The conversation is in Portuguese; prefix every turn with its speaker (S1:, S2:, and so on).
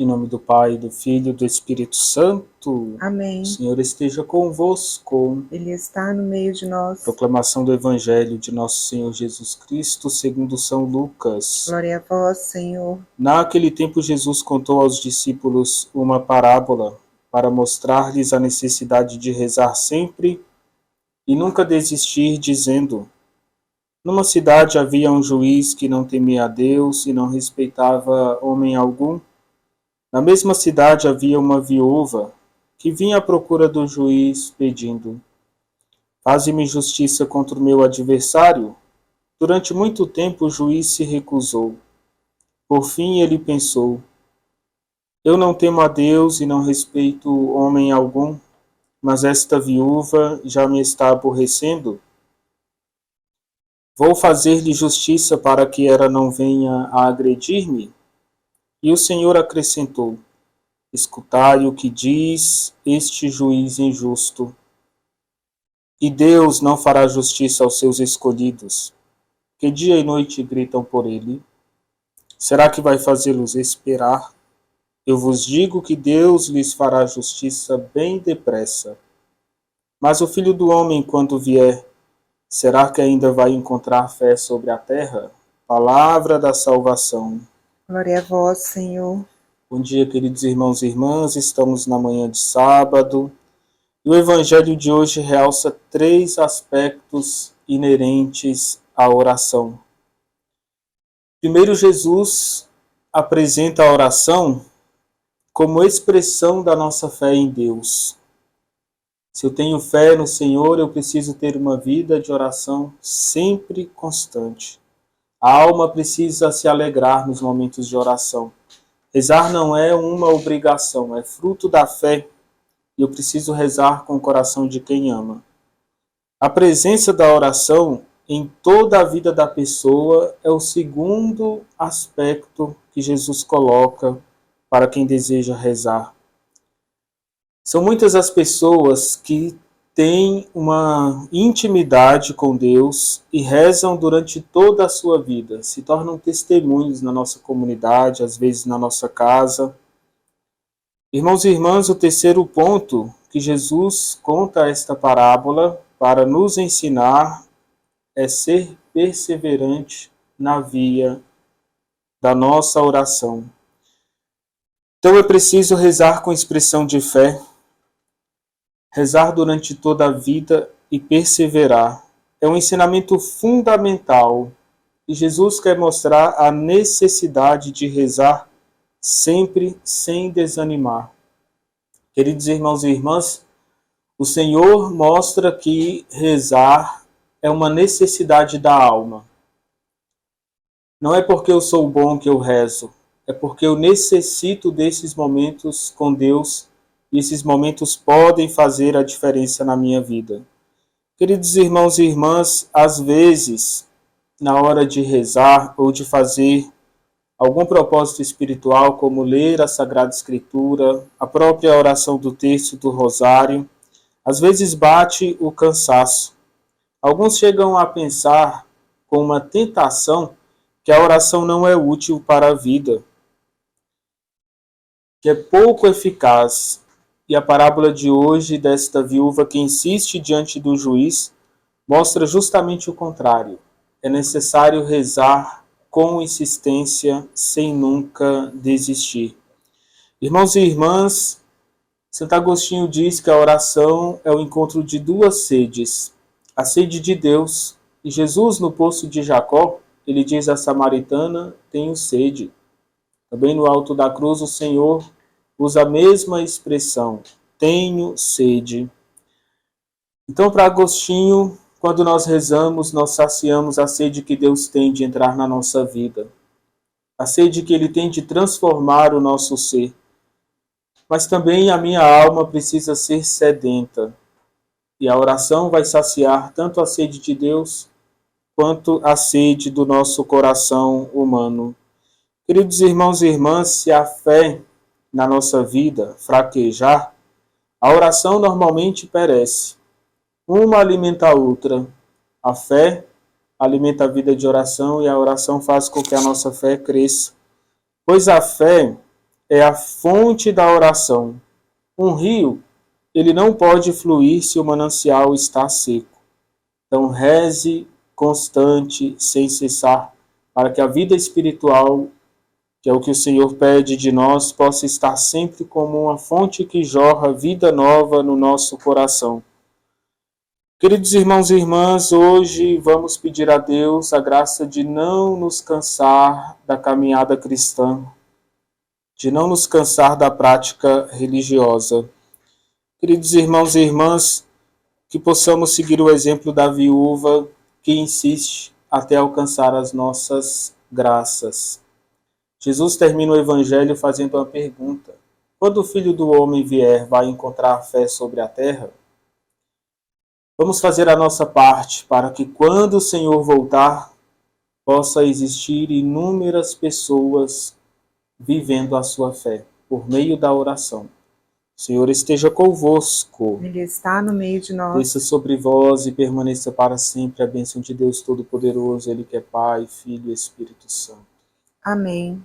S1: Em nome do Pai, do Filho e do Espírito Santo.
S2: Amém.
S1: O Senhor esteja convosco.
S2: Ele está no meio de nós.
S1: Proclamação do Evangelho de Nosso Senhor Jesus Cristo, segundo São Lucas.
S2: Glória a vós, Senhor.
S1: Naquele tempo, Jesus contou aos discípulos uma parábola para mostrar-lhes a necessidade de rezar sempre e nunca desistir, dizendo: numa cidade havia um juiz que não temia a Deus e não respeitava homem algum. Na mesma cidade havia uma viúva que vinha à procura do juiz, pedindo: faze-me justiça contra o meu adversário. Durante muito tempo o juiz se recusou. Por fim ele pensou: eu não temo a Deus e não respeito homem algum, mas esta viúva já me está aborrecendo. Vou fazer-lhe justiça para que ela não venha a agredir-me. E o Senhor acrescentou: escutai o que diz este juiz injusto. E Deus não fará justiça aos seus escolhidos, que dia e noite gritam por ele? Será que vai fazê-los esperar? Eu vos digo que Deus lhes fará justiça bem depressa. Mas o Filho do Homem, quando vier, será que ainda vai encontrar fé sobre a terra? Palavra da salvação.
S2: Glória a vós, Senhor.
S1: Bom dia, queridos irmãos e irmãs. Estamos na manhã de sábado. E o Evangelho de hoje realça 3 aspectos inerentes à oração. Primeiro, Jesus apresenta a oração como expressão da nossa fé em Deus. Se eu tenho fé no Senhor, eu preciso ter uma vida de oração sempre constante. A alma precisa se alegrar nos momentos de oração. Rezar não é uma obrigação, é fruto da fé. E eu preciso rezar com o coração de quem ama. A presença da oração em toda a vida da pessoa é o segundo aspecto que Jesus coloca para quem deseja rezar. São muitas as pessoas que têm uma intimidade com Deus e rezam durante toda a sua vida, se tornam testemunhos na nossa comunidade, às vezes na nossa casa. Irmãos e irmãs, o terceiro ponto que Jesus conta esta parábola para nos ensinar é ser perseverante na via da nossa oração. Então é preciso rezar com expressão de fé, rezar durante toda a vida e perseverar. É um ensinamento fundamental e Jesus quer mostrar a necessidade de rezar sempre sem desanimar. Queridos irmãos e irmãs, o Senhor mostra que rezar é uma necessidade da alma. Não é porque eu sou bom que eu rezo, é porque eu necessito desses momentos com Deus e esses momentos podem fazer a diferença na minha vida. Queridos irmãos e irmãs, às vezes, na hora de rezar ou de fazer algum propósito espiritual, como ler a Sagrada Escritura, a própria oração do terço do Rosário, às vezes bate o cansaço. Alguns chegam a pensar, com uma tentação, que a oração não é útil para a vida, que é pouco eficaz. E a parábola de hoje, desta viúva que insiste diante do juiz, mostra justamente o contrário. É necessário rezar com insistência, sem nunca desistir. Irmãos e irmãs, Santo Agostinho diz que a oração é o encontro de 2 sedes. A sede de Deus. E Jesus, no poço de Jacó, ele diz à samaritana: tenho sede. Também no alto da cruz, o Senhor usa a mesma expressão: tenho sede. Então, para Agostinho, quando nós rezamos, nós saciamos a sede que Deus tem de entrar na nossa vida. A sede que Ele tem de transformar o nosso ser. Mas também a minha alma precisa ser sedenta. E a oração vai saciar tanto a sede de Deus, quanto a sede do nosso coração humano. Queridos irmãos e irmãs, se a fé na nossa vida fraquejar, a oração normalmente perece. Uma alimenta a outra. A fé alimenta a vida de oração e a oração faz com que a nossa fé cresça. Pois a fé é a fonte da oração. Um rio, ele não pode fluir se o manancial está seco. Então, reze constante, sem cessar, para que a vida espiritual, que é o que o Senhor pede de nós, possa estar sempre como uma fonte que jorra vida nova no nosso coração. Queridos irmãos e irmãs, hoje vamos pedir a Deus a graça de não nos cansar da caminhada cristã, de não nos cansar da prática religiosa. Queridos irmãos e irmãs, que possamos seguir o exemplo da viúva que insiste até alcançar as nossas graças. Jesus termina o Evangelho fazendo uma pergunta: quando o Filho do Homem vier, vai encontrar fé sobre a terra? Vamos fazer a nossa parte para que, quando o Senhor voltar, possa existir inúmeras pessoas vivendo a sua fé, por meio da oração. O Senhor esteja convosco.
S2: Ele está no meio de nós.
S1: Desça sobre vós e permaneça para sempre a bênção de Deus Todo-Poderoso, Ele que é Pai, Filho e Espírito Santo.
S2: Amém.